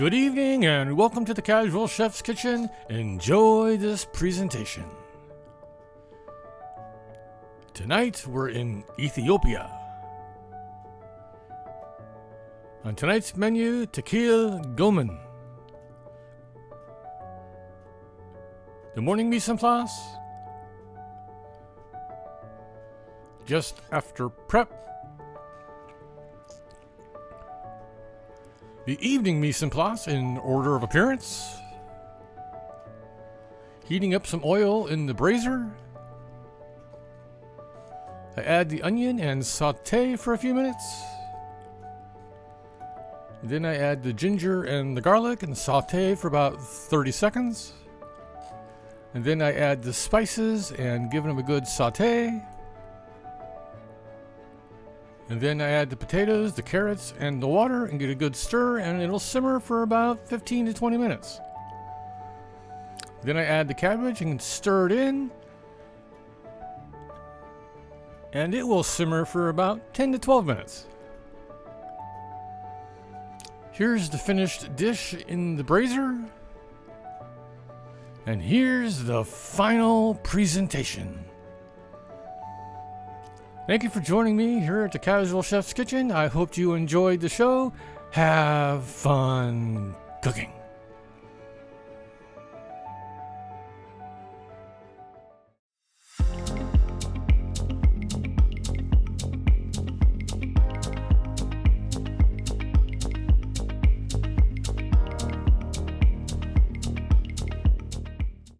Good evening and welcome to the Casual Chef's Kitchen. Enjoy this presentation. Tonight we're in Ethiopia. On tonight's menu, Tikil Gomen. The morning mise en place. Just after prep. The evening mise en place in order of appearance. Heating up some oil in the brazier. I add the onion and saute for a few minutes. Then I add the ginger and the garlic and saute for about 30 seconds. And then I add the spices and give them a good saute. And then I add the potatoes, the carrots, and the water and get a good stir, and it'll simmer for about 15 to 20 minutes. Then I add the cabbage and stir it in. And it will simmer for about 10 to 12 minutes. Here's the finished dish in the brazier. And here's the final presentation. Thank you for joining me here at the Casual Chef's Kitchen. I hope you enjoyed the show. Have fun cooking.